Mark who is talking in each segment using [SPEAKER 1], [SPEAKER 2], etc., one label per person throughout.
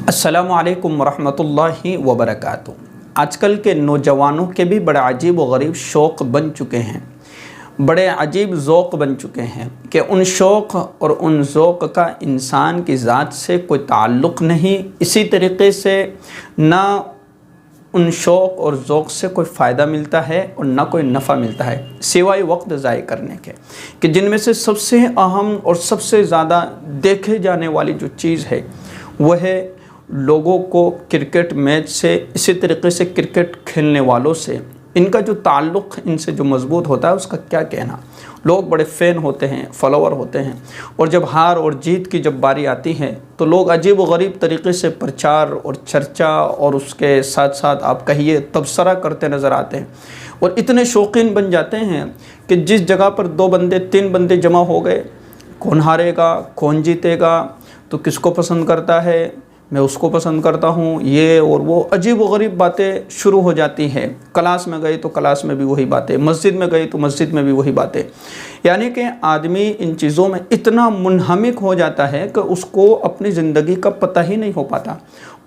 [SPEAKER 1] अस्सलामु अलैकुम वरहमतुल्लाहि वबरकातुहू। आजकल के नौजवानों के भी बड़े अजीब व गरीब शौक़ बन चुके हैं, बड़े अजीब ज़ौक़ बन चुके हैं कि उन शौक़ और उन ज़ौक़ का इंसान की ज़ात से कोई ताल्लुक़ नहीं। इसी तरीक़े से ना उन शौक़ और ज़ौक़ से कोई फ़ायदा मिलता है और ना कोई नफ़ा मिलता है सिवाय वक्त ज़ाय करने के। कि जिनमें से सबसे अहम और सबसे ज़्यादा देखे जाने वाली जो चीज़ है वह है लोगों को क्रिकेट मैच से, इसी तरीके से क्रिकेट खेलने वालों से इनका जो ताल्लुक़ इनसे जो मज़बूत होता है उसका क्या कहना। लोग बड़े फ़ैन होते हैं, फॉलोवर होते हैं, और जब हार और जीत की जब बारी आती है तो लोग अजीब व गरीब तरीके से प्रचार और चर्चा और उसके साथ साथ आप कहिए तबसरा करते नज़र आते हैं। और इतने शौकीन बन जाते हैं कि जिस जगह पर 2 बंदे 3 बंदे जमा हो गए, कौन हारेगा कौन जीतेगा, तो किसको पसंद करता है, मैं उसको पसंद करता हूँ, ये और वो अजीब व गरीब बातें शुरू हो जाती हैं। क्लास में गए तो क्लास में भी वही बातें, मस्जिद में गए तो मस्जिद में भी वही बातें। यानी कि आदमी इन चीज़ों में इतना मुनहमिक हो जाता है कि उसको अपनी ज़िंदगी का पता ही नहीं हो पाता।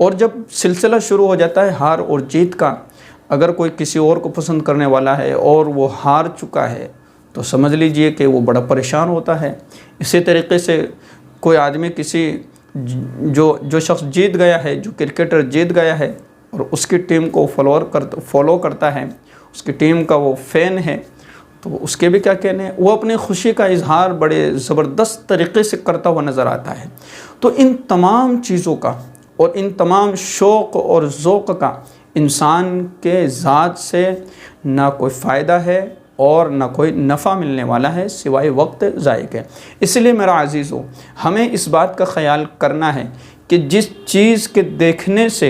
[SPEAKER 1] और जब सिलसिला शुरू हो जाता है हार और जीत का, अगर कोई किसी और को पसंद करने वाला है और वो हार चुका है तो समझ लीजिए कि वो बड़ा परेशान होता है। इसी तरीके से कोई आदमी किसी जो शख्स जीत गया है, जो क्रिकेटर जीत गया है और उसकी टीम को फॉलो करता है, उसकी टीम का वो फ़ैन है, तो उसके भी क्या कहने, वो अपनी खुशी का इजहार बड़े ज़बरदस्त तरीक़े से करता हुआ नज़र आता है। तो इन तमाम चीज़ों का और इन तमाम शौक़ और ज़ौक़ का इंसान के ज़ात से ना कोई फ़ायदा है और ना कोई नफ़ा मिलने वाला है सिवाय वक्त ज़ाय के। इसलिए मेरा अज़ीज़ों, हमें इस बात का ख़याल करना है कि जिस चीज़ के देखने से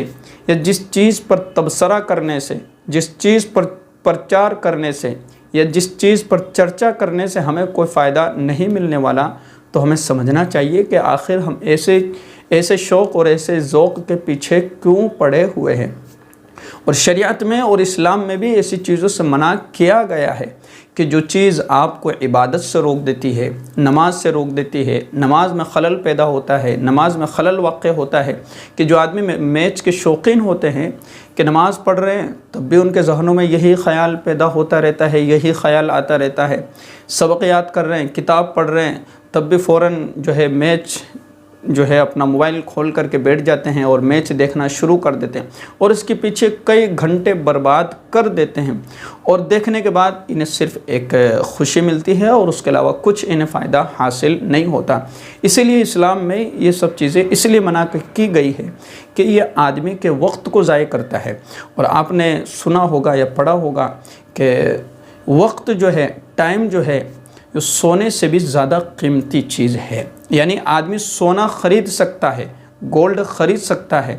[SPEAKER 1] या जिस चीज़ पर तबसरा करने से, जिस चीज़ पर प्रचार करने से या जिस चीज़ पर चर्चा करने से हमें कोई फ़ायदा नहीं मिलने वाला, तो हमें समझना चाहिए कि आखिर हम ऐसे शौक़ और ऐसे ज़ौक़ के पीछे क्यों पड़े हुए हैं। और शरीयत में और इस्लाम में भी ऐसी चीज़ों से मना किया गया है कि जो चीज़ आपको इबादत से रोक देती है, नमाज से रोक देती है, नमाज में खलल पैदा होता है, नमाज में खलल वाक़ होता है। कि जो आदमी मैच के शौकीन होते हैं कि नमाज़ पढ़ रहे हैं तब भी उनके जहनों में यही ख़याल पैदा होता रहता है, यही ख़याल आता रहता है। सबक याद कर रहे हैं, किताब पढ़ रहे हैं, तब भी फ़ौरन जो है मैच जो है अपना मोबाइल खोल करके बैठ जाते हैं और मैच देखना शुरू कर देते हैं और इसके पीछे कई घंटे बर्बाद कर देते हैं। और देखने के बाद इन्हें सिर्फ़ एक खुशी मिलती है और उसके अलावा कुछ इन्हें फ़ायदा हासिल नहीं होता। इसीलिए इस्लाम में ये सब चीज़ें इसलिए मना की गई है कि ये आदमी के वक्त को ज़ाय करता है। और आपने सुना होगा या पढ़ा होगा कि वक्त जो है, टाइम जो है, जो सोने से भी ज़्यादा कीमती चीज़ है। यानी आदमी सोना ख़रीद सकता है, गोल्ड ख़रीद सकता है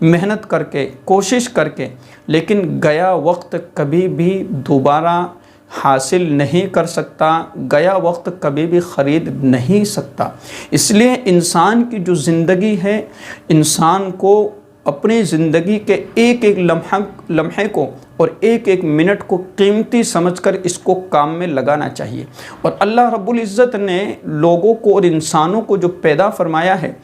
[SPEAKER 1] मेहनत करके, कोशिश करके, लेकिन गया वक्त कभी भी दोबारा हासिल नहीं कर सकता, गया वक्त कभी भी ख़रीद नहीं सकता। इसलिए इंसान की जो ज़िंदगी है, इंसान को अपनी ज़िंदगी के एक एक लम्हे को और एक एक मिनट को कीमती समझकर इसको काम में लगाना चाहिए। और अल्लाह रब्बुल इज़्ज़त ने लोगों को और इंसानों को जो पैदा फरमाया है,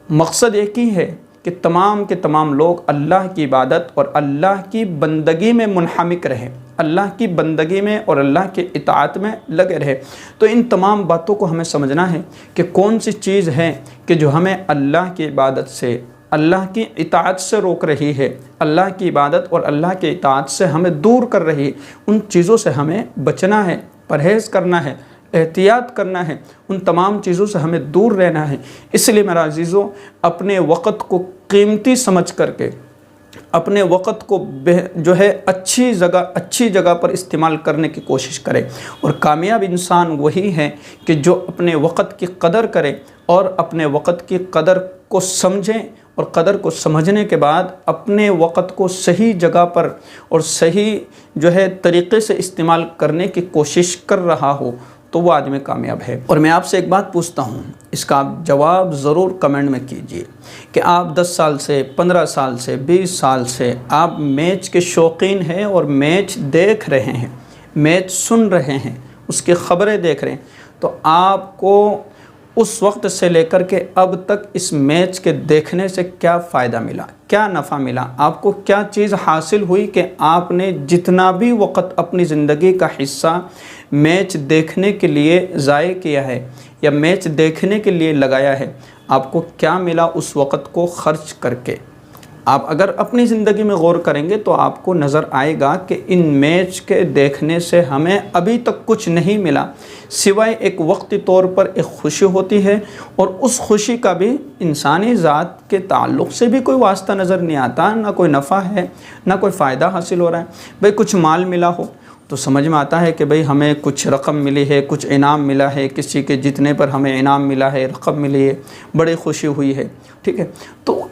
[SPEAKER 1] मकसद एक ही है कि तमाम के तमाम लोग अल्लाह की इबादत और अल्लाह की बंदगी में मुनहमिक रहें, अल्लाह की बंदगी में और अल्लाह के इताअत में लगे रहे। तो इन तमाम बातों को हमें समझना है कि कौन सी चीज़ है कि जो हमें अल्लाह की इबादत से, अल्लाह की इताअत से रोक रही है, अल्लाह की इबादत और अल्लाह के इताअत से हमें दूर कर रही है। उन चीज़ों से हमें बचना है, परहेज़ करना है, एहतियात करना है, उन तमाम चीज़ों से हमें दूर रहना है। इसलिए मेरा अज़ीज़ों, अपने वक़्त को कीमती समझ करके अपने वक़्त को जो है अच्छी जगह पर इस्तेमाल करने की कोशिश करें। और कामयाब इंसान वही है कि जो अपने वक़्त की कदर करे और अपने वक़्त की कदर को समझें और कदर को समझने के बाद अपने वक़्त को सही जगह पर और सही जो है तरीक़े से इस्तेमाल करने की कोशिश कर रहा हो, तो वो आदमी कामयाब है। और मैं आपसे एक बात पूछता हूँ, इसका आप जवाब ज़रूर कमेंट में कीजिए कि आप 10 साल से, 15 साल से, 20 साल से आप मैच के शौकीन हैं और मैच देख रहे हैं, मैच सुन रहे हैं, उसकी ख़बरें देख रहे हैं, तो आपको اس وقت سے لے کر کے اب تک اس میچ کے دیکھنے سے کیا فائدہ ملا، کیا نفع ملا، آپ کو کیا چیز حاصل ہوئی کہ آپ نے جتنا بھی وقت اپنی زندگی کا حصہ میچ دیکھنے کے لیے ضائع کیا ہے یا میچ دیکھنے کے لیے لگایا ہے، آپ کو کیا ملا اس وقت کو خرچ کر کے۔ آپ اگر اپنی زندگی میں غور کریں گے تو آپ کو نظر آئے گا کہ ان میچ کے دیکھنے سے ہمیں ابھی تک کچھ نہیں ملا، سوائے ایک وقتی طور پر ایک خوشی ہوتی ہے، اور اس خوشی کا بھی انسانی ذات کے تعلق سے بھی کوئی واسطہ نظر نہیں آتا، نہ کوئی نفع ہے نہ کوئی فائدہ حاصل ہو رہا ہے۔ بھئی کچھ مال ملا ہو تو سمجھ میں آتا ہے کہ بھئی ہمیں کچھ رقم ملی ہے، کچھ انعام ملا ہے، کسی کے جتنے پر ہمیں انعام ملا ہے، رقم ملی ہے، بڑی خوشی ہوئی ہے، ٹھیک ہے۔ تو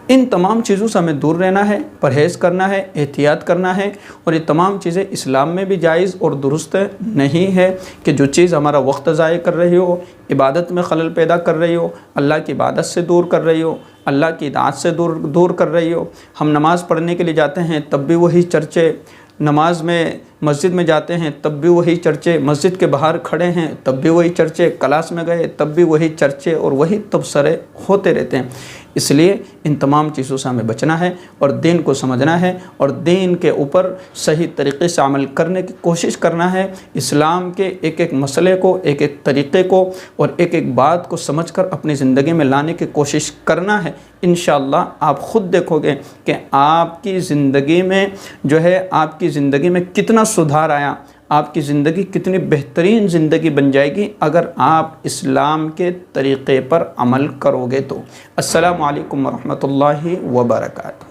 [SPEAKER 1] ان تمام چیزوں سے ہمیں دور رہنا ہے، پرہیز کرنا ہے، احتیاط کرنا ہے، اور یہ تمام چیزیں اسلام میں بھی جائز اور درست نہیں ہے کہ جو چیز ہمارا وقت ضائع کر رہی ہو، عبادت میں خلل پیدا کر رہی ہو، اللہ کی عبادت سے دور کر رہی ہو، اللہ کی اطاعت سے دور کر رہی ہو۔ ہم نماز پڑھنے کے لیے جاتے ہیں تب بھی وہی چرچے، نماز میں مسجد میں جاتے ہیں تب بھی وہی چرچے، مسجد کے باہر کھڑے ہیں تب بھی وہی چرچے، کلاس میں گئے تب بھی وہی چرچے اور وہی تبصرے ہوتے رہتے ہیں۔ اس لیے ان تمام چیزوں سے ہمیں بچنا ہے اور دین کو سمجھنا ہے اور دین کے اوپر صحیح طریقے سے عمل کرنے کی کوشش کرنا ہے، اسلام کے ایک ایک مسئلے کو، ایک ایک طریقے کو اور ایک ایک بات کو سمجھ کر اپنی زندگی میں لانے کی کوشش کرنا ہے۔ انشاءاللہ آپ خود دیکھو گے کہ آپ کی زندگی میں جو ہے آپ کی زندگی میں کتنا سدھار آیا، آپ کی زندگی کتنی بہترین زندگی بن جائے گی اگر آپ اسلام کے طریقے پر عمل کرو گے تو۔ السلام علیکم ورحمۃ اللہ وبرکاتہ۔